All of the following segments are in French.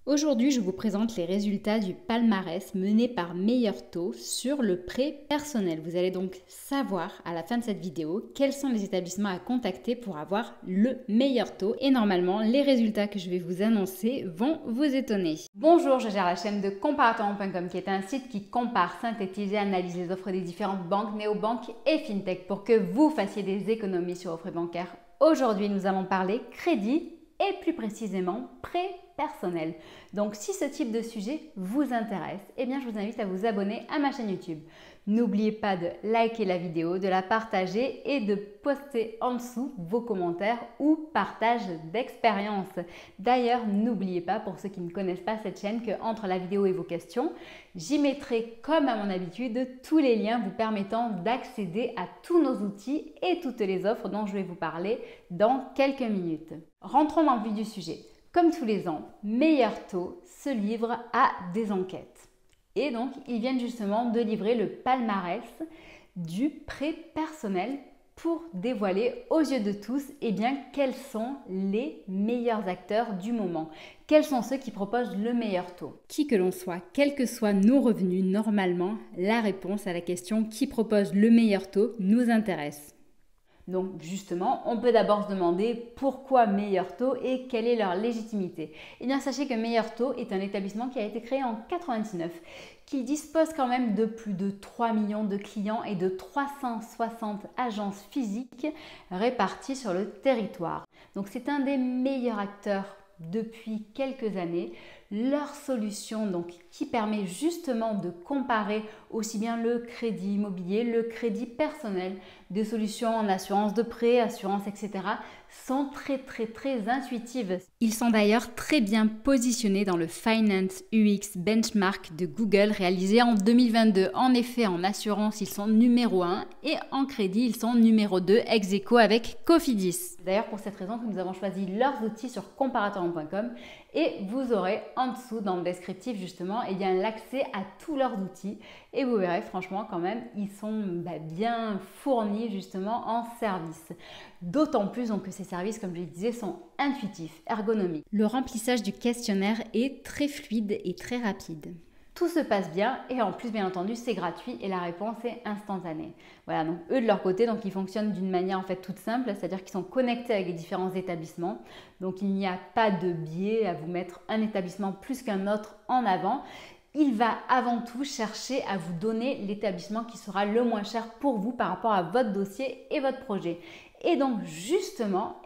Aujourd'hui, je vous présente les résultats du palmarès mené par Meilleur Taux sur le prêt personnel. Vous allez donc savoir à la fin de cette vidéo quels sont les établissements à contacter pour avoir le meilleur taux. Et normalement, les résultats que je vais vous annoncer vont vous étonner. Bonjour, je gère la chaîne de comparateur.com qui est un site qui compare, synthétise et analyse les offres des différentes banques, néobanques et fintech pour que vous fassiez des économies sur vos frais bancaires. Aujourd'hui, nous allons parler crédit et plus précisément prêt personnel. Donc si ce type de sujet vous intéresse, eh bien je vous invite à vous abonner à ma chaîne YouTube. N'oubliez pas de liker la vidéo, de la partager et de poster en dessous vos commentaires ou partage d'expérience. D'ailleurs, n'oubliez pas, pour ceux qui ne connaissent pas cette chaîne, qu'entre la vidéo et vos questions, j'y mettrai comme à mon habitude tous les liens vous permettant d'accéder à tous nos outils et toutes les offres dont je vais vous parler dans quelques minutes. Rentrons dans le vif du sujet. Comme tous les ans, Meilleur Taux se livre à des enquêtes. Et donc, ils viennent justement de livrer le palmarès du prêt personnel pour dévoiler aux yeux de tous quels sont les meilleurs acteurs du moment. Quels sont ceux qui proposent le meilleur taux? Qui que l'on soit, quels que soient nos revenus, normalement, la réponse à la question qui propose le meilleur taux nous intéresse. Donc justement, on peut d'abord se demander pourquoi Meilleur Taux et quelle est leur légitimité. Eh bien, sachez que Meilleur Taux est un établissement qui a été créé en 99, qui dispose quand même de plus de 3 millions de clients et de 360 agences physiques réparties sur le territoire. Donc c'est un des meilleurs acteurs depuis quelques années. Leur solution qui permet justement de comparer aussi bien le crédit immobilier, le crédit personnel, des solutions en assurance de prêt, assurance, etc. sont très intuitives. Ils sont d'ailleurs très bien positionnés dans le Finance UX Benchmark de Google réalisé en 2022. En effet, en assurance, ils sont numéro 1 et en crédit, ils sont numéro 2 ex aequo avec Cofidis. D'ailleurs, pour cette raison que nous avons choisi leurs outils sur comparateur.com et vous aurez en dessous dans le descriptif justement l'accès à tous leurs outils et vous verrez franchement quand même ils sont bien fournis justement en service. D'autant plus que ces services, comme je le disais, sont intuitifs, ergonomiques. Le remplissage du questionnaire est très fluide et très rapide. Tout se passe bien et en plus, bien entendu, c'est gratuit et la réponse est instantanée. Voilà, donc eux de leur côté, ils fonctionnent d'une manière en fait toute simple, c'est-à-dire qu'ils sont connectés avec les différents établissements. Donc il n'y a pas de biais à vous mettre un établissement plus qu'un autre en avant. Il va avant tout chercher à vous donner l'établissement qui sera le moins cher pour vous par rapport à votre dossier et votre projet. Et donc justement,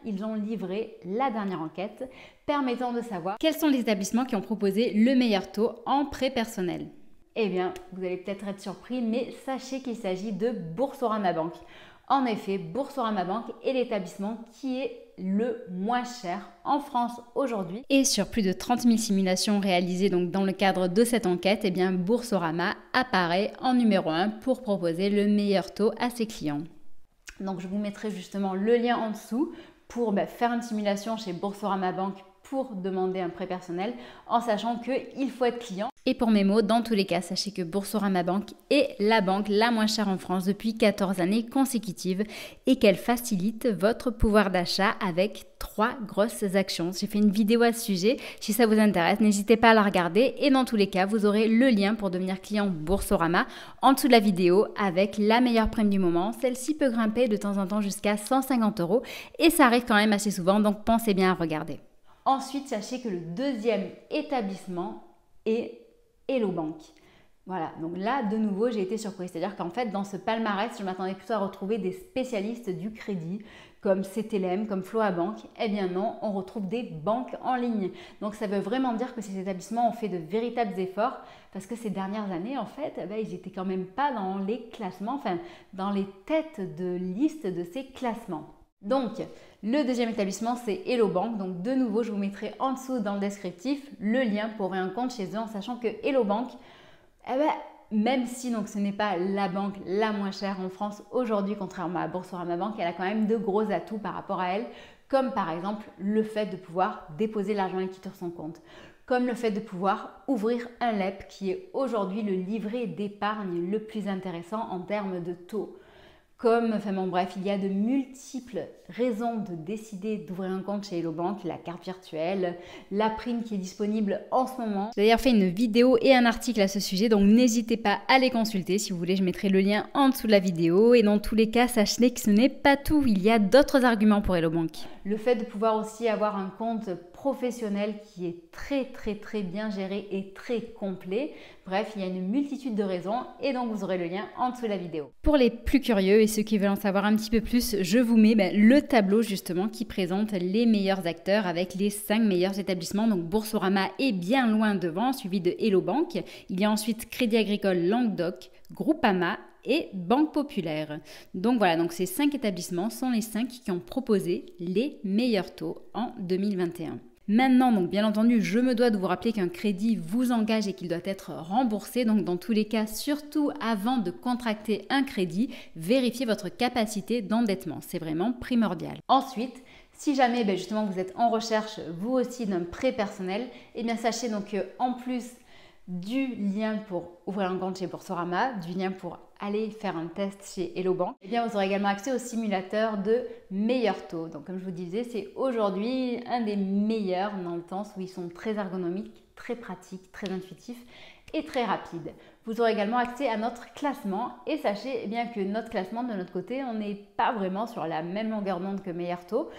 ils ont livré la dernière enquête permettant de savoir quels sont les établissements qui ont proposé le meilleur taux en prêt personnel. Vous allez peut-être être surpris, mais sachez qu'il s'agit de Boursorama Bank. En effet, Boursorama Bank est l'établissement qui est le moins cher en France aujourd'hui. Et sur plus de 30 000 simulations réalisées dans le cadre de cette enquête, Boursorama apparaît en numéro 1 pour proposer le meilleur taux à ses clients. Donc je vous mettrai justement le lien en dessous pour faire une simulation chez Boursorama Bank pour demander un prêt personnel en sachant qu'il faut être client. Et pour mes mots, dans tous les cas, sachez que Boursorama Bank est la banque la moins chère en France depuis 14 années consécutives et qu'elle facilite votre pouvoir d'achat avec 3 grosses actions. J'ai fait une vidéo à ce sujet. Si ça vous intéresse, n'hésitez pas à la regarder. Et dans tous les cas, vous aurez le lien pour devenir client Boursorama en dessous de la vidéo avec la meilleure prime du moment. Celle-ci peut grimper de temps en temps jusqu'à 150 € et ça arrive quand même assez souvent, donc pensez bien à regarder. Ensuite, sachez que le deuxième établissement est Hello Bank. Voilà, donc là, de nouveau, j'ai été surprise. C'est-à-dire qu'en fait, dans ce palmarès, je m'attendais plutôt à retrouver des spécialistes du crédit, comme CTLM, comme Floabank. Eh bien non, on retrouve des banques en ligne. Donc ça veut vraiment dire que ces établissements ont fait de véritables efforts, parce que ces dernières années, en fait, ils n'étaient quand même pas dans les classements, dans les têtes de liste de ces classements. Donc, le deuxième établissement, c'est Hello Bank. Donc, de nouveau, je vous mettrai en dessous dans le descriptif le lien pour ouvrir un compte chez eux en sachant que Hello Bank, même si ce n'est pas la banque la moins chère en France aujourd'hui, contrairement à Boursorama Bank, elle a quand même de gros atouts par rapport à elle, comme par exemple le fait de pouvoir déposer l'argent liquide sur son compte, comme le fait de pouvoir ouvrir un LEP qui est aujourd'hui le livret d'épargne le plus intéressant en termes de taux. Bref, il y a de multiples raisons de décider d'ouvrir un compte chez Hello Bank, la carte virtuelle, la prime qui est disponible en ce moment. J'ai d'ailleurs fait une vidéo et un article à ce sujet, donc n'hésitez pas à les consulter. Si vous voulez, je mettrai le lien en dessous de la vidéo. Et dans tous les cas, sachez que ce n'est pas tout. Il y a d'autres arguments pour Hello Bank. Le fait de pouvoir aussi avoir un compte professionnel qui est très bien géré et très complet. Bref, il y a une multitude de raisons et donc vous aurez le lien en dessous de la vidéo. Pour les plus curieux et ceux qui veulent en savoir un petit peu plus, je vous mets le tableau justement qui présente les meilleurs acteurs avec les 5 meilleurs établissements. Donc Boursorama est bien loin devant, suivi de Hello Bank. Il y a ensuite Crédit Agricole Languedoc, Groupama et Banque Populaire. Donc voilà, donc ces 5 établissements sont les 5 qui ont proposé les meilleurs taux en 2021. Maintenant, donc bien entendu, je me dois de vous rappeler qu'un crédit vous engage et qu'il doit être remboursé. Donc dans tous les cas, surtout avant de contracter un crédit, vérifiez votre capacité d'endettement. C'est vraiment primordial. Ensuite, si jamais justement vous êtes en recherche vous aussi d'un prêt personnel, eh bien sachez donc qu'en plus du lien pour ouvrir un compte chez Boursorama, du lien pour aller faire un test chez Hello Bank, eh bien vous aurez également accès au simulateur de meilleurs taux. Donc comme je vous disais, c'est aujourd'hui un des meilleurs dans le sens où ils sont très ergonomiques, très pratiques, très intuitifs et très rapides. Vous aurez également accès à notre classement et sachez bien que notre classement de notre côté, on n'est pas vraiment sur la même longueur d'onde que meilleurs taux.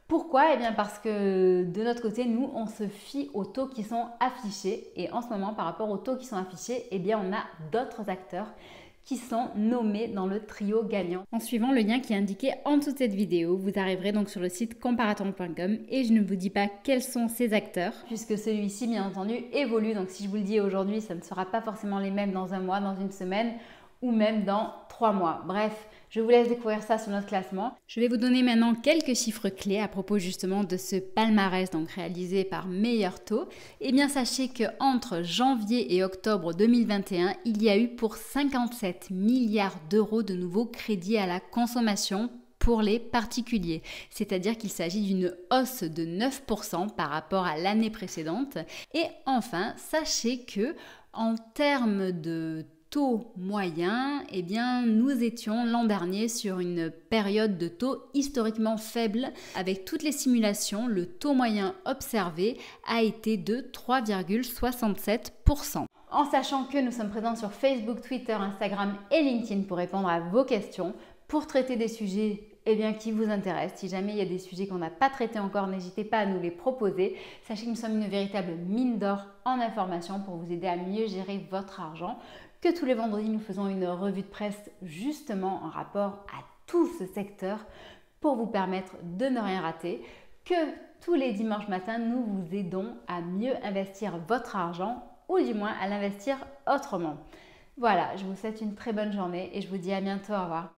Pourquoi? Eh bien parce que de notre côté, nous, on se fie aux taux qui sont affichés. Et en ce moment, par rapport aux taux qui sont affichés, eh bien on a d'autres acteurs qui sont nommés dans le trio gagnant. En suivant le lien qui est indiqué en dessous de cette vidéo, vous arriverez donc sur le site comparaton.com et je ne vous dis pas quels sont ces acteurs, puisque celui-ci, bien entendu, évolue. Donc si je vous le dis aujourd'hui, ça ne sera pas forcément les mêmes dans un mois, dans une semaine ou même dans 3 mois. Bref, je vous laisse découvrir ça sur notre classement. Je vais vous donner maintenant quelques chiffres clés à propos justement de ce palmarès donc réalisé par Meilleurs Taux. Eh bien, sachez qu'entre janvier et octobre 2021, il y a eu pour 57 milliards d'euros de nouveaux crédits à la consommation pour les particuliers. C'est-à-dire qu'il s'agit d'une hausse de 9% par rapport à l'année précédente. Et enfin, sachez que en termes de taux moyen, eh bien, nous étions l'an dernier sur une période de taux historiquement faible. Avec toutes les simulations, le taux moyen observé a été de 3,67%. En sachant que nous sommes présents sur Facebook, Twitter, Instagram et LinkedIn pour répondre à vos questions, pour traiter des sujets qui vous intéressent. Si jamais il y a des sujets qu'on n'a pas traités encore, n'hésitez pas à nous les proposer. Sachez que nous sommes une véritable mine d'or en information pour vous aider à mieux gérer votre argent. Que tous les vendredis, nous faisons une revue de presse justement en rapport à tout ce secteur pour vous permettre de ne rien rater. Que tous les dimanches matins, nous vous aidons à mieux investir votre argent ou du moins à l'investir autrement. Voilà, je vous souhaite une très bonne journée et je vous dis à bientôt. Au revoir.